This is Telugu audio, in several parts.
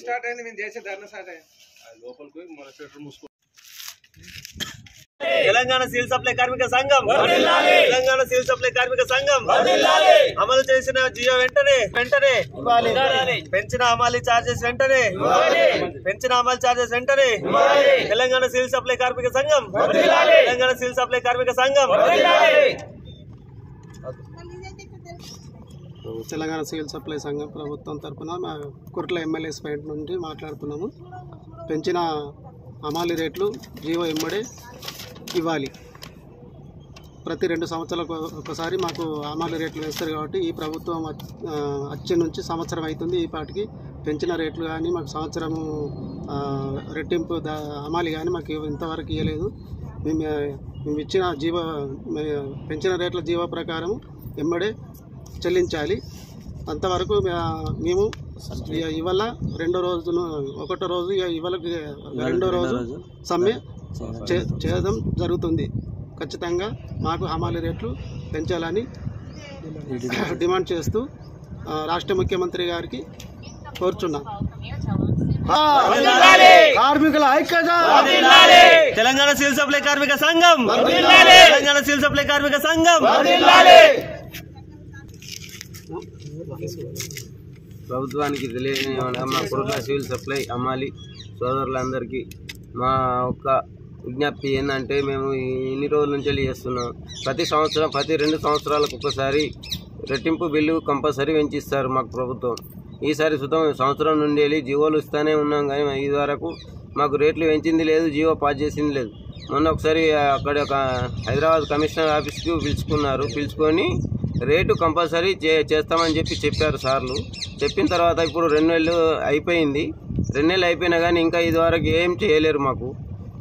స్టార్ట్ అయింది మేము చేసే ధర్నా స్టార్ట్ అయింది లోపలికి మన షట్టర్ మూసుకో తెలంగాణ సివిల్ సప్లై కార్మిక సంఘం తెలంగాణ సివిల్ సప్లై కార్మిక సంఘం అమలు చేసిన జియో వెంటనే పెంచిన అమలు చార్జెస్ వెంటనే తెలంగాణ సివిల్ సప్లై కార్మిక సంఘం తెలంగాణ సివిల్ సప్లై కార్మిక సంఘం తెలంగాణ సివిల్ సప్లై సంఘం ప్రభుత్వం తరఫున మా కుర్ల ఎమ్మెల్యే స్పైట్ నుండి మాట్లాడుతున్నాము. పెంచిన అమాలి రేట్లు జీవో ఎమ్మడే ఇవ్వాలి. ప్రతి 2 సంవత్సరాలకు ఒకసారి మాకు అమాలి రేట్లు వేస్తారు కాబట్టి ఈ ప్రభుత్వం వచ్చే నుంచి సంవత్సరం అవుతుంది. ఈ పాటికి పెంచిన రేట్లు కానీ మాకు సంవత్సరము రెట్టింపు అమాలి కానీ మాకు ఇంతవరకు ఇవ్వలేదు. మేము ఇచ్చిన పెంచిన రేట్ల జీవో ప్రకారం ఎమ్మడే చెల్లించాలి. అంతవరకు మేము ఇవాళ ఒకటో రోజు ఇవాళ 2వ రోజు సమ్మె చేయడం జరుగుతుంది. ఖచ్చితంగా మాకు హమాలి రేట్లు పెంచాలని డిమాండ్ చేస్తూ రాష్ట్ర ముఖ్యమంత్రి గారికి కోరుచున్నాం. కార్మికుల ఐక్యత తెలంగాణ సివిల్ సప్లై కార్మిక సంఘం తెలంగాణ సివిల్ సప్లై కార్మిక సంఘం ప్రభుత్వానికి తెలియని మా కుర్ల సివిల్ సప్లై అమ్మాలి సోదరులందరికీ మా ఒక్క విజ్ఞప్తి ఏంటంటే, మేము ఇన్ని రోజుల నుంచి చేస్తున్నాం. ప్రతి 2 సంవత్సరాలకు ఒకసారి రెట్టింపు బిల్లు కంపల్సరీ పెంచిస్తారు మాకు ప్రభుత్వం. ఈసారి సంవత్సరం నుండి వెళ్ళి జీవోలు ఇస్తూనే ఉన్నాం, కానీ ఇది వరకు మాకు రేట్లు పెంచింది లేదు, జీవో పాస్ చేసింది లేదు. మొన్న ఒకసారి అక్కడ హైదరాబాద్ కమిషనర్ ఆఫీస్కి పిలుచుకొని రేటు కంపల్సరీ చేస్తామని చెప్పారు సార్లు. చెప్పిన తర్వాత ఇప్పుడు 2 నెలలు అయిపోయింది. 2 నెలలు అయిపోయినా కానీ ఇంకా ఇదివరకు ఏం చేయలేరు మాకు.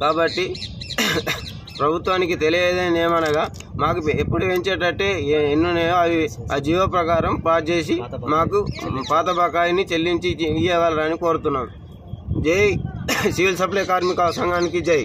కాబట్టి ప్రభుత్వానికి తెలియదని ఏమనగా మాకు ఎప్పుడు పెంచేటట్టే ఎన్నున్నాయో అవి ఆ జీవో ప్రకారం పాస్ చేసి మాకు పాత బకాయిని చెల్లించి ఇవ్వగలరని కోరుతున్నాం. జై సివిల్ సప్లై కార్మిక సంఘానికి జై.